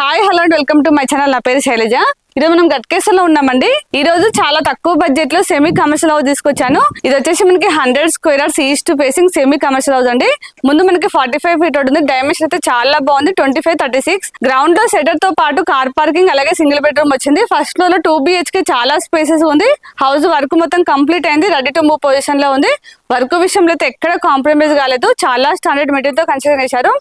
Hi hello and welcome to my channel. నా పేరు శైలజ. ఈరోజు మనం గట్కేసర్లో ఉన్నామండి. ఈ రోజు చాలా తక్కువ బడ్జెట్ లో సెమీ కమర్షియల్ హౌస్ తీసుకొచ్చాను. ఇది వచ్చేసి మనకి 100 square yards east facing semi commercial house అండి. ముందు మనకి 45 ఫీట్ రోడ్ ఉంది. డైమెన్షన్ అయితే చాలా బాగుంది, 25-36. గ్రౌండ్ లో సెటర్ తో పాటు కార్ పార్కింగ్ అలాగే సింగిల్ బెడ్రూమ్ వచ్చింది. ఫస్ట్ ఫ్లోర్ లో 2 BHK చాలా స్పేసెస్ ఉంది. హౌస్ వర్క్ మొత్తం కంప్లీట్ అయింది, రెడీ టు మూవ్ పొజిషన్ లో ఉంది. వర్క్ విషయంలో అయితే ఎక్కడ కాంప్రమైజ్ కాలేదు. చాలా స్టాండర్డ్ మెటీరియల్ తో కన్స్ట్రక్షన్ చేశారు.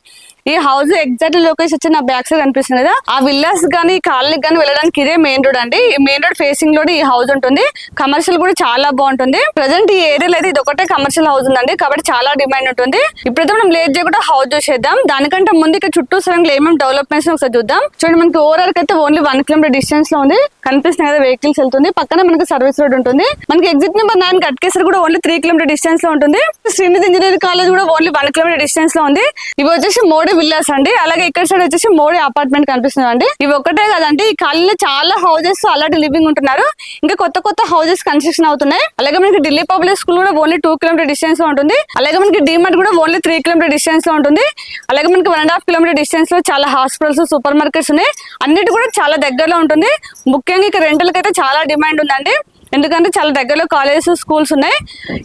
ఈ హౌస్ ఎగ్జాక్ట్ లొకేషన్ వచ్చి నా బ్యాక్ సైడ్ కనిపిస్తుంది కదా, ఆ విల్లాస్ గానీ కాలనీకి గానీ వెళ్ళడానికి ఇదే మెయిన్ రోడ్ అండి. ఈ మెయిన్ రోడ్ ఫేసింగ్ లో ఈ హౌస్ ఉంటుంది. కమర్షియల్ కూడా చాలా బాగుంటుంది. ప్రజెంట్ ఈ ఏరియాలో అయితే ఇది ఒకటే కమర్షియల్ హౌస్ ఉందండి, కాబట్టి చాలా డిమాండ్ ఉంటుంది. ఇప్పుడైతే మనం లేట్ చేయకుండా హౌస్ చూసేద్దాం. దానికంటే ముందు ఇక్కడ చుట్టూ సరంగా ఏమేమి డెవలప్మెంట్స్ ఒకసారి చూద్దాం. చూడండి, మనకి ఓవరాల్ అయితే ఓన్లీ 1 కిలోమీటర్ డిస్టెన్స్ లో ఉంది. కనిపిస్తుంది కదా, వెహికల్స్ వెళ్తుంది. పక్కన మనకి సర్వీస్ రోడ్ ఉంటుంది. మనకి ఎగ్జిట్ నెంబర్ 9 గట్కేసర్ కూడా ఓన్లీ 3 కిలోమీటర్ డిస్టెన్స్ లో ఉంటుంది. శ్రీనిధి ఇంజనీరింగ్ కాలేజ్ కూడా ఓన్లీ 1 కిలోమీటర్ డిస్టెన్స్ లో ఉంది. ఇవి వచ్చేసి మోడీ విల్లాస్ అండి. అలాగే ఇక్కడ సైడ్ వచ్చేసి మోడీ అపార్ట్మెంట్ కనిపిస్తుంది అండి. ఇవి ఒకటే కదండి, ఈ కాలనీలో చాలా హౌసెస్ అలాంటి లివింగ్ ఉంటున్నారు. ఇంకా కొత్త కొత్త హౌసెస్ కన్స్ట్రక్షన్ అవుతున్నాయి. అలాగే మనకి ఢిల్లీ పబ్లిక్ స్కూల్ కూడా ఓన్లీ 2 కిలోమీటర్ డిస్టెన్స్ లో ఉంటుంది. అలాగే మనకి డిమార్ట్ కూడా ఓన్లీ 3 కిలోమీటర్ డిస్టెన్స్ లో ఉంటుంది. అలాగే మనకి 1.5 కిలోమీటర్ డిస్టెన్స్ లో చాలా హాస్పిటల్స్, సూపర్ మార్కెట్స్ ఉన్నాయి. అన్నిటి కూడా చాలా దగ్గరలో ఉంటుంది. ముఖ్యంగా ఇక్కడ రెంటల్ అయితే చాలా డిమాండ్ ఉందండి, ఎందుకంటే చాలా దగ్గరలో కాలేజెస్, స్కూల్స్ ఉన్నాయి.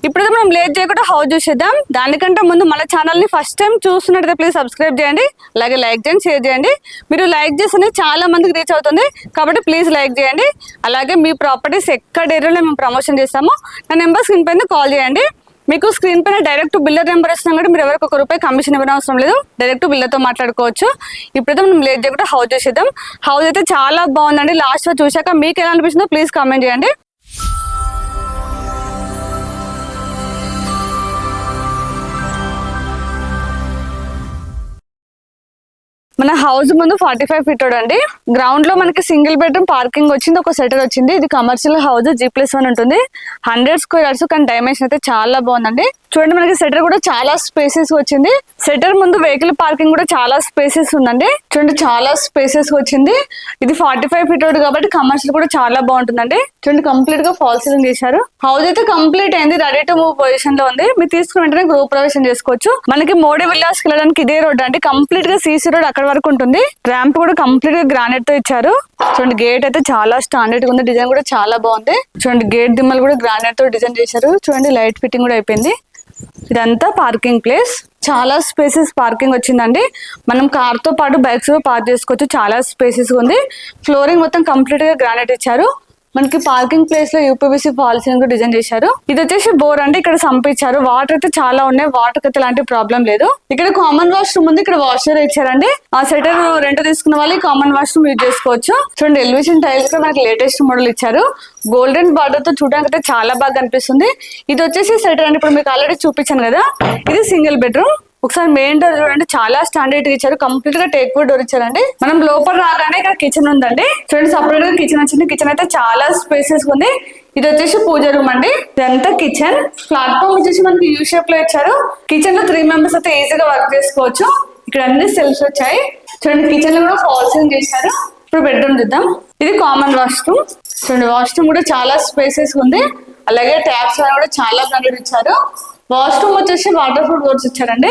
ఇప్పుడైతే మనం లేట్ చేయకుండా హౌస్ చూసేద్దాం. దానికంటే ముందు మన ఛానల్ ని ఫస్ట్ టైం చూస్తున్నట్టయితే ప్లీజ్ సబ్స్క్రైబ్ చేయండి, అలాగే లైక్ చేయండి, షేర్ చేయండి. మీరు లైక్ చేస్తేనే చాలా మందికి రీచ్ అవుతుంది, కాబట్టి ప్లీజ్ లైక్ చేయండి. అలాగే మీ ప్రాపర్టీస్ ఎక్కడ ఏరియాలో మేము ప్రమోషన్ చేస్తామో నా నెంబర్ స్క్రీన్ పైన కాల్ చేయండి. మీకు స్క్రీన్ పైన డైరెక్ట్ బిల్లర్ నెంబర్ ఇస్తున్నాం కాబట్టి మీరు ఎవరికి ₹1 కమిషన్ ఇవ్వడం అవసరం లేదు, డైరెక్ట్ బిల్లర్తో మాట్లాడుకోవచ్చు. ఇప్పుడైతే మనం లేట్ చేయకుండా హౌస్ చూసేద్దాం. హౌస్ అయితే చాలా బాగుందండి. లాస్ట్ లో చూశాక మీకు ఎలా అనిపిస్తుందో ప్లీజ్ కామెంట్ చేయండి. మన హౌస్ ముందు 45 ఫీట్ రోడ్ అండి. గ్రౌండ్ లో మనకి సింగిల్ బెడ్రూమ్ పార్కింగ్ వచ్చింది, ఒక సెటర్ వచ్చింది. ఇది కమర్షియల్ హౌస్, G+1 ఉంటుంది. 100 స్క్వేర్ యార్డ్స్, కానీ డైమెన్షన్ అయితే చాలా బాగుందండి. చూడండి, మనకి సెటర్ కూడా చాలా స్పేసెస్ వచ్చింది. సెటర్ ముందు వెహికల్ పార్కింగ్ కూడా చాలా స్పేసెస్ ఉందండి. చూడండి, చాలా స్పేసెస్ వచ్చింది. ఇది 45 ఫీట్ రోడ్ కాబట్టి కమర్షియల్ కూడా చాలా బాగుంటుందండి. చూడండి, కంప్లీట్ గా ఫాల్ సీలింగ్ చేశారు. హౌస్ అయితే కంప్లీట్ అయింది, రెడీ టు మూవ్ పొజిషన్ లో ఉంది. మీరు తీసుకుని వెంటనే గృహ ప్రవేశం చేసుకోవచ్చు. మనకి మోడీ విల్లాస్ కి వెళ్ళడానికి ఇదే రోడ్ అండి. కంప్లీట్ గా CC రోడ్ అక్కడ వరకు ఉంటుంది. ర్యాంప్ కూడా కంప్లీట్ గా గ్రానైట్ తో ఇచ్చారు. చూడండి, గేట్ అయితే చాలా స్టాండర్డ్ గా ఉంది. డిజైన్ కూడా చాలా బాగుంది. చూడండి, గేట్ దిమ్మలు కూడా గ్రానైట్ తో డిజైన్ చేశారు. చూడండి, లైట్ ఫిట్టింగ్ కూడా అయిపోయింది. ఇదంతా పార్కింగ్ ప్లేస్, చాలా స్పేసెస్ పార్కింగ్ వచ్చిందండి. మనం కార్ తో పాటు బైక్స్ పార్క్ చేసుకోవచ్చు. చాలా స్పేసెస్ ఉంది. ఫ్లోరింగ్ మొత్తం కంప్లీట్ గా గ్రానైట్ ఇచ్చారు. మనకి పార్కింగ్ ప్లేస్ లో UPVC ఫాల్ సీలింగ్ డిజైన్ చేశారు. ఇది వచ్చేసి బోర్ అండి, ఇక్కడ సంపించారు. వాటర్ అయితే చాలా ఉన్నాయి, వాటర్ అయితే ఎలాంటి ప్రాబ్లం లేదు. ఇక్కడ కామన్ వాష్రూమ్ ఉంది, ఇక్కడ వాషర్ ఇచ్చారండి. ఆ సెటర్ రెంట్ తీసుకున్న వాళ్ళు కామన్ వాష్రూమ్ యూజ్ చేసుకోవచ్చు. చూడండి, ఎలివేషన్ టైల్స్ కూడా మనకి లేటెస్ట్ మోడల్ ఇచ్చారు. గోల్డెన్ బార్డర్ తో చూడడానికి అయితే చాలా బాగా కనిపిస్తుంది. ఇది వచ్చేసి సెటర్ అండి, ఇప్పుడు మీకు ఆల్రెడీ చూపించాను కదా. ఇది సింగిల్ బెడ్రూమ్. ఒకసారి మెయిన్ డోర్ చూడండి, చాలా స్టాండర్డ్ ఇచ్చారు. కంప్లీట్ గా టేక్ వుడ్ డోర్ ఇచ్చారండి. మనం లోపల రాగానే ఇక్కడ కిచెన్ ఉందండి. చూడండి, సపరేట్ గా కిచెన్ వచ్చింది. కిచెన్ అయితే చాలా స్పేసెస్ ఉంది. ఇది వచ్చేసి పూజ రూమ్ అండి. ఇదంతా కిచెన్. ప్లాట్ఫామ్ వచ్చేసి మనకి యూ షేప్ లో ఇచ్చారు. కిచెన్ లో 3 మెంబర్స్ అయితే ఈజీగా వర్క్ చేసుకోవచ్చు. ఇక్కడ అన్ని సెల్ఫ్స్ వచ్చాయి. చూడండి, కిచెన్ లో కూడా ఫాల్ సీలింగ్ చేశారు. ఇప్పుడు బెడ్రూమ్ చూద్దాం. ఇది కామన్ వాష్రూమ్. చూడండి, వాష్రూమ్ కూడా చాలా స్పేసెస్ ఉంది. అలాగే ట్యాప్స్ కూడా చాలా బ్రాండెడ్ ఇచ్చారు. వాష్రూమ్ వచ్చేసి వాటర్ ప్రూఫ్ డోర్స్ ఇచ్చారండి.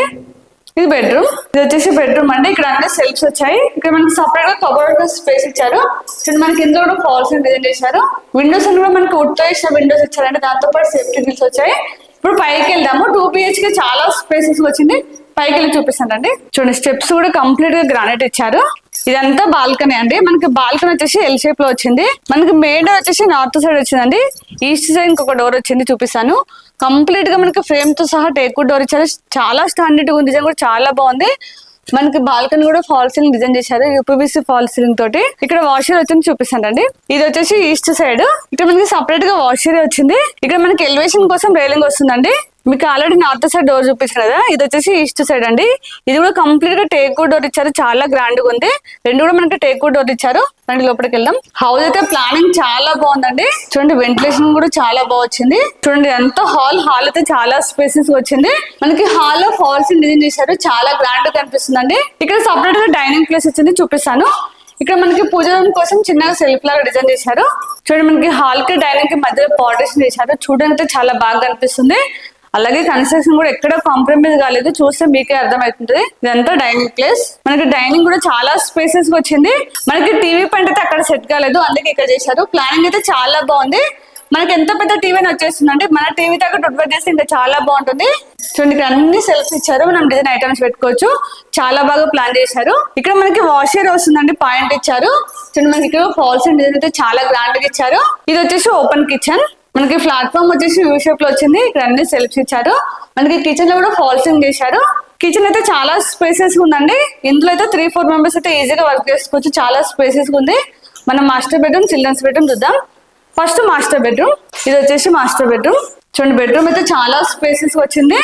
ఇది బెడ్రూమ్. ఇది వచ్చేసి బెడ్రూమ్ అండి. ఇక్కడ అన్ని సెల్ఫ్స్ వచ్చాయి. ఇక్కడ మనకి సపరేట్ గా కబోర్డ్ స్పేస్ ఇచ్చారు. ఇక్కడ మనకి ఇందులో కూడా ఫాల్స్ డిజైన్ చేశారు. విండోస్ కూడా మనకి వుడ్ తో ఇచ్చిన విండోస్ ఇచ్చారండి. దాంతో పాటు సేఫ్టీ గ్రిల్స్ వచ్చాయి. ఇప్పుడు పైకి వెళ్దాము. 2 BHK చాలా స్పేసెస్ వచ్చింది. పైకి వెళ్ళి చూపిస్తానండి. చూడండి, స్టెప్స్ కూడా కంప్లీట్ గా గ్రానైట్ ఇచ్చారు. ఇదంతా బాల్కనీ అండి. మనకి బాల్కనీ వచ్చేసి ఎల్ షేప్ లో వచ్చింది. మనకి మెయిన్ డోర్ వచ్చేసి నార్త్ సైడ్ వచ్చిందండి. ఈస్ట్ సైడ్ ఇంకొక డోర్ వచ్చింది, చూపిస్తాను. కంప్లీట్ గా మనకి ఫ్రేమ్ తో సహా టేక్వుడ్ డోర్ ఇచ్చారు. చాలా స్టాండర్డ్ గా ఉంది. డిజైన్ కూడా చాలా బాగుంది. మనకి బాల్కనీ కూడా ఫాల్ సీలింగ్ డిజైన్ చేశారు, UPVC ఫాల్ సీలింగ్ తోటి. ఇక్కడ వాషర్ వచ్చింది, చూపిస్తానండి. ఇది వచ్చేసి ఈస్ట్ సైడ్. ఇక్కడ మనకి సపరేట్ గా వాషర్ వచ్చింది. ఇక్కడ మనకి ఎలివేషన్ కోసం రైలింగ్ వస్తుందండి. మీకు ఆల్రెడీ నార్త్ సైడ్ డోర్ చూపించాను కదా, ఇది వచ్చేసి ఈస్ట్ సైడ్ అండి. ఇది కూడా కంప్లీట్ గా టేక్వుడ్ డోర్ ఇచ్చారు. చాలా గ్రాండ్ గా ఉంది. రెండు కూడా మనకి టేక్వుడ్ డోర్ ఇచ్చారు. రండి లోపలికి వెళ్దాం. హౌస్ అయితే ప్లానింగ్ చాలా బాగుందండి. చూడండి, వెంటిలేషన్ కూడా చాలా బాగా వచ్చింది. చూడండి, ఎంత హాల్ అయితే చాలా స్పేసెస్ వచ్చింది. మనకి హాల్ లో ఫాల్స్ డిజైన్ చేశారు. చాలా గ్రాండ్ గా కనిపిస్తుందండి. ఇక్కడ సపరేట్ గా డైనింగ్ ప్లేస్ వచ్చింది, చూపిస్తాను. ఇక్కడ మనకి పూజ రూమ్ కోసం చిన్నగా సెల్ఫ్ లాగా డిజైన్ చేశారు. చూడండి, మనకి హాల్ కి డైనింగ్ కి మధ్యలో పార్టిషన్ చేశారు. చూడడానికి చాలా బాగా కనిపిస్తుంది. అలాగే కన్స్ట్రక్షన్ కూడా ఎక్కడ కాంప్రమైజ్ కాలేదు, చూస్తే మీకే అర్థమవుతుంది. ఇదంతా డైనింగ్ ప్లేస్. మనకి డైనింగ్ కూడా చాలా స్పేసెస్ వచ్చింది. మనకి టీవీ పాయింట్ అయితే అక్కడ సెట్ కాలేదు, అందుకే ఇక్కడ చేశారు. ప్లానింగ్ అయితే చాలా బాగుంది. మనకి ఎంత పెద్ద టీవీ అని వచ్చేస్తుంది అంటే మన టీవీ దగ్గర అడ్వర్టైజ్ చేస్తే ఇంకా చాలా బాగుంటుంది. చూడండి ఇక్కడ అన్ని సెల్ఫ్స్ ఇచ్చారు, మనం డిజైన్ ఐటమ్స్ పెట్టుకోవచ్చు. చాలా బాగా ప్లాన్ చేశారు. ఇక్కడ మనకి వాషర్ వస్తుందండి, పాయింట్ ఇచ్చారు. చూడండి మనకి ఇక్కడ ఫాల్స్ అండ్ డిజైన్ అయితే చాలా గ్రాండ్ గా ఇచ్చారు. ఇది వచ్చేసి ఓపెన్ కిచెన్. మనకి ప్లాట్ఫామ్ వచ్చేసి యూ షేప్ లో వచ్చింది. ఇక్కడ అన్ని సెల్ఫ్స్ ఇచ్చారు. మనకి కిచెన్ లో కూడా ఫాల్సింగ్ చేశారు. కిచెన్ అయితే చాలా స్పేసెస్ ఉందండి. ఇందులో అయితే 3-4 మెంబర్స్ అయితే ఈజీగా వర్క్ చేసుకోవచ్చు, చాలా స్పేసెస్ ఉంది. మనం మాస్టర్ బెడ్రూమ్, చిల్డ్రన్స్ బెడ్రూమ్ చూద్దాం. First master bedroom. ఇది వచ్చేసి మాస్టర్ బెడ్రూమ్. చూడండి బెడ్రూమ్ అయితే చాలా స్పేసెస్ వచ్చింది.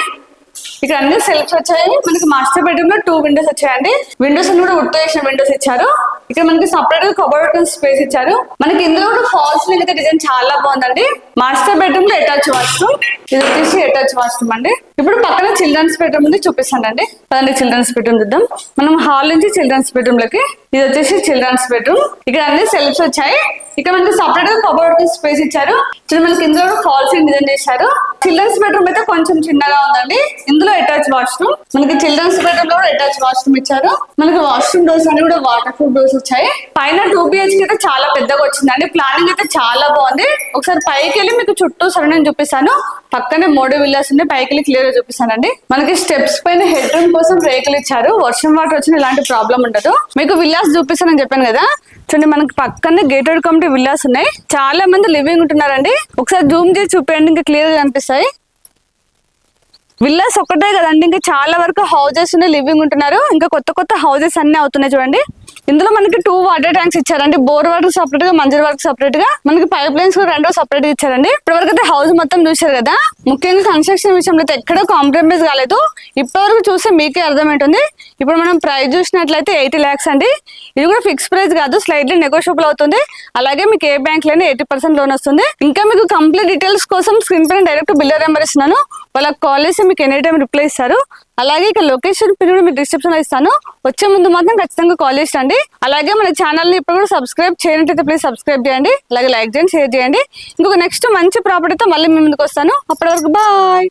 ఇక్కడ అన్ని సెల్ఫ్స్ వచ్చాయి. మనకి మాస్టర్ బెడ్రూమ్ లో 2 విండోస్ వచ్చాయండి. విండోస్ కూడా వుడ్ తో చేసిన విండోస్ ఇచ్చారు. ఇక్కడ మనకి సపరేట్ గా కబోర్డ్ స్పేస్ ఇచ్చారు. మనకి ఇందులో కూడా ఫాల్స్ అయితే డిజైన్ చాలా బాగుందండి. మాస్టర్ బెడ్రూమ్ లో అటాచ్ వాష్రూమ్. ఇది వచ్చేసి అటాచ్ వాష్రూమ్ అండి. ఇప్పుడు పక్కన చిల్డ్రన్స్ బెడ్రూమ్ ఉంది, చూపిస్తానండి. పదండి చిల్డ్రన్స్ బెడ్రూమ్ చూద్దాం. మనం హాల్ నుంచి చిల్డ్రన్స్ బెడ్రూమ్ లోకి. ఇది వచ్చేసి చిల్డ్రన్స్ బెడ్రూమ్. ఇక్కడ అన్ని సెల్ఫ్స్ వచ్చాయి. ఇక్కడ మనకి సపరేట్ గా కబోర్డ్ స్పేస్ ఇచ్చారు. మనకి ఇందులో ఫాల్స్ డిజైన్ చేశారు. చిల్డ్రన్స్ బెడ్రూమ్ అయితే కొంచెం చిన్నగా ఉందండి. ఇందులో అటాచ్ వాష్రూమ్. మనకి చిల్డ్రన్స్ బెడ్రూమ్ లో కూడా అటాచ్ వాష్రూమ్ ఇచ్చారు. మనకి వాష్రూమ్ డోర్స్ అన్ని కూడా వాటర్ ప్రూఫ్ డోర్స్ వచ్చాయి. పైన 2 BHK అయితే చాలా పెద్దగా వచ్చిందండి. ప్లానింగ్ అయితే చాలా బాగుంది. ఒకసారి పైకి వెళ్ళి మీకు చుట్టూ సరౌండింగ్ చూపిస్తాను. పక్కనే 3 విల్లాస్ ఉన్నాయి, పైకి వెళ్ళి క్లియర్ గా చూపిస్తానండి. మనకి స్టెప్స్ పైన హెడ్ రూమ్ కోసం రేకులు ఇచ్చారు. వర్షం వాటర్ వచ్చిన ఇలాంటి ప్రాబ్లం ఉండదు. మీకు విల్లాస్ చూపిస్తానని చెప్పాను కదా. చూడండి మనకి పక్కనే గేటెడ్ కమ్యూనిటీ విల్లాస్ ఉన్నాయి. చాలా మంది లివింగ్ ఉంటున్నారండి. ఒకసారి జూమ్ చేసి చూపేయండి, ఇంకా క్లియర్ గా కనిపిస్తాయి. విల్లాస్ ఒక్కటే కదండి, ఇంకా చాలా వరకు హౌజెస్ ఉన్నాయి, లివింగ్ ఉంటున్నారు. ఇంకా కొత్త కొత్త హౌజెస్ అన్ని అవుతున్నాయి చూడండి. ఇందులో మనకి 2 వాటర్ ట్యాంక్స్ ఇచ్చారండి. బోర్ వాటర్ సపరేట్ గా, మంజర్ వాటర్ సపరేట్ గా, మనకి పైప్ లైన్స్ కూడా 2 సపరేట్ గా ఇచ్చారండి. ఇప్పటి వరకు అయితే హౌస్ మొత్తం చూసారు కదా. ముఖ్యంగా కన్స్ట్రక్షన్ విషయంలో అయితే ఎక్కడో కాంప్రమైజ్ కాలేదు. ఇప్పటి వరకు చూస్తే మీకే అర్థమవుతుంది. ఇప్పుడు మనం ప్రైస్ చూసినట్లయితే 80 lakhs అండి. ఇది కూడా ఫిక్స్ ప్రైస్ కాదు, స్లైట్లీ నెగోషియబుల్ అవుతుంది. అలాగే మీకు ఏ బ్యాంక్ లోనే 80% లోన్ వస్తుంది. ఇంకా మీకు కంప్లీట్ డీటెయిల్స్ కోసం స్క్రీన్ పైన డైరెక్ట్ బిల్లర్ నెంబర్ ఇస్తున్నాను. వాళ్ళకి కాల్ చేసి మీకు ఎనీ టైం రిప్లై ఇస్తారు. అలాగే ఇక లొకేషన్ పిన్ కూడా మీకు డిస్క్రిప్షన్ లో ఇస్తాను. వచ్చే ముందు మాత్రం ఖచ్చితంగా కాల్ చేయండి. అలాగే మన ఛానల్ ని ఇప్పుడు కూడా సబ్స్క్రైబ్ చేయనట్లయితే ప్లీజ్ సబ్స్క్రైబ్ చేయండి. అలాగే లైక్ చేయండి, షేర్ చేయండి. ఇంకొక నెక్స్ట్ మంచి ప్రాపర్టీతో మళ్ళీ మీ ముందుకు వస్తాను. అప్పటి వరకు బాయ్.